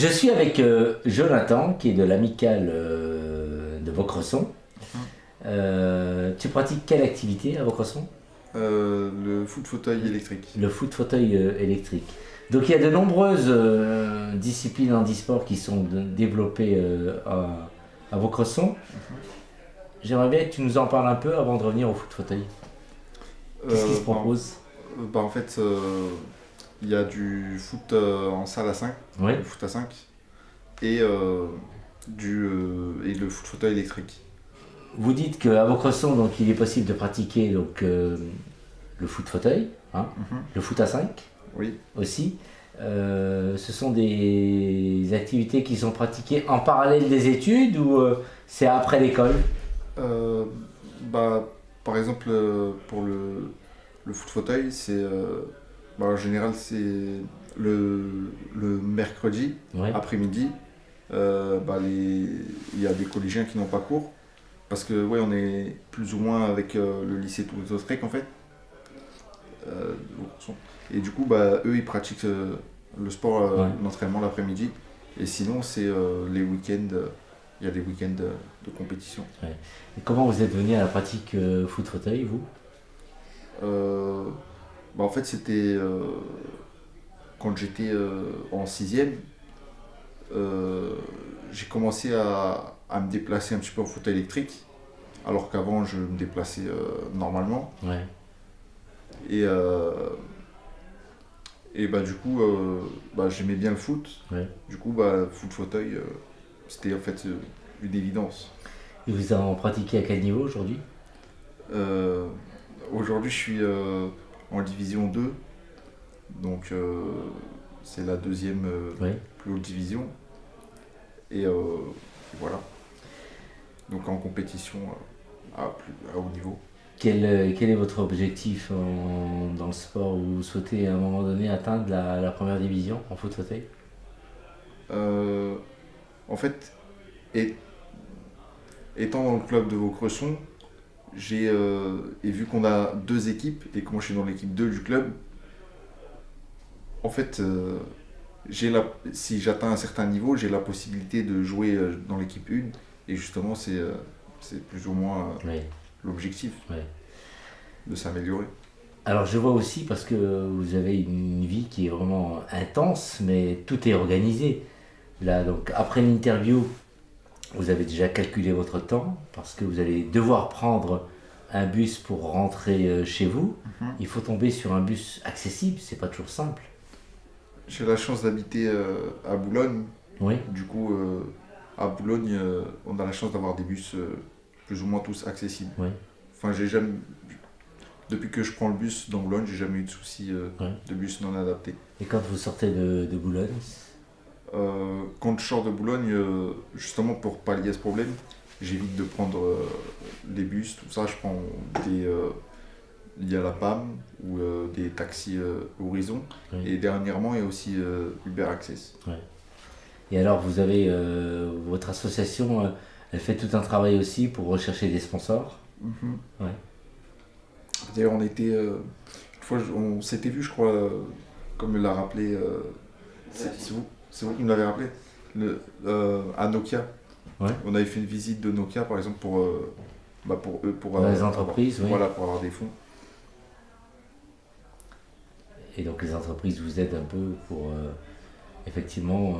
Je suis avec Jonathan, qui est de l'amicale de Vaucresson. Tu pratiques quelle activité à Vaucresson? Le foot fauteuil électrique. Le foot fauteuil électrique. Donc il y a de nombreuses disciplines en e-sport qui sont développées à Vaucresson. J'aimerais bien que tu nous en parles un peu avant de revenir au foot fauteuil. Qu'est-ce qui se propose? En fait, il y a du foot en salle à 5, Oui. le foot à 5, et, et le foot fauteuil électrique. Vous dites qu'à Vaucresson, donc, il est possible de pratiquer donc, le foot fauteuil, le foot à 5 Oui. aussi. Ce sont des activités qui sont pratiquées en parallèle des études ou c'est après l'école? Par exemple, pour le foot fauteuil, c'est en général c'est le mercredi Ouais. après-midi. Il y a des collégiens qui n'ont pas cours parce que on est plus ou moins avec le lycée Toulouse-Lautrec en fait. Et du coup, eux ils pratiquent le sport, l'entraînement l'après-midi. Et sinon, c'est les week-ends. Il y a des week-ends de compétition. Ouais. Et comment vous êtes venu à la pratique foot fauteuil, vous? En fait, c'était quand j'étais en 6e. J'ai commencé à me déplacer un petit peu en fauteuil électrique, alors qu'avant je me déplaçais normalement. Ouais. Et du coup, j'aimais bien le foot. Ouais. Du coup, foot fauteuil, c'était en fait une évidence. Et vous en pratiquez à quel niveau aujourd'hui? Aujourd'hui, je suis en division 2, donc c'est la deuxième plus haute division. Et voilà. Donc en compétition à haut niveau. Quel est votre objectif dans le sport? Vous souhaitez à un moment donné atteindre la première division en foot fauteuil? En fait, étant dans le club de Vaucresson, et vu qu'on a 2 équipes et que moi je suis dans l'équipe 2 du club, en fait, si j'atteins un certain niveau, j'ai la possibilité de jouer dans l'équipe 1 et justement c'est plus ou moins l'objectif, de s'améliorer. Alors je vois aussi, parce que vous avez une vie qui est vraiment intense, mais tout est organisé. Là, donc après l'interview, vous avez déjà calculé votre temps, parce que vous allez devoir prendre un bus pour rentrer chez vous. Il faut tomber sur un bus accessible, c'est pas toujours simple. J'ai la chance d'habiter à Boulogne. Oui. Du coup, à Boulogne, on a la chance d'avoir des bus plus ou moins tous accessibles. Oui. Enfin, depuis que je prends le bus dans Boulogne, j'ai jamais eu de soucis de bus non adaptés. Et quand vous sortez de Boulogne? Quand je sors de Boulogne, justement pour pallier à ce problème, j'évite de prendre les bus, tout ça. Je prends il y a la PAM ou des taxis Horizon. Et dernièrement, il y a aussi Uber Access. Ouais. Et alors, vous avez votre association, elle fait tout un travail aussi pour rechercher des sponsors. Ouais. D'ailleurs, une fois, on s'était vu, je crois, comme l'a rappelé, c'est vous qui me l'avez rappelé, à Nokia. Ouais. On avait fait une visite de Nokia, par exemple, pour eux, pour les entreprises, voilà, pour avoir des fonds. Et donc les entreprises vous aident un peu pour effectivement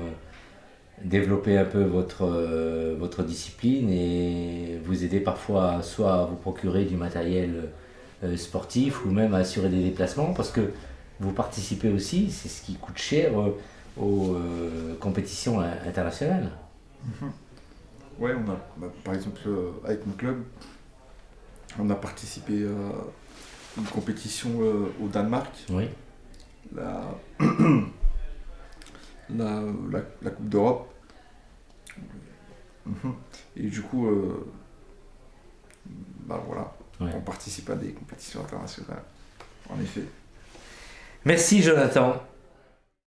développer un peu votre discipline et vous aider parfois soit à vous procurer du matériel sportif ou même à assurer des déplacements, parce que vous participez aussi, c'est ce qui coûte cher aux compétitions internationales. Ouais, on a, par exemple, avec mon club, on a participé à une compétition au Danemark. Oui. La Coupe d'Europe. Et du coup, voilà, on participe à des compétitions internationales, en effet. Merci Jonathan.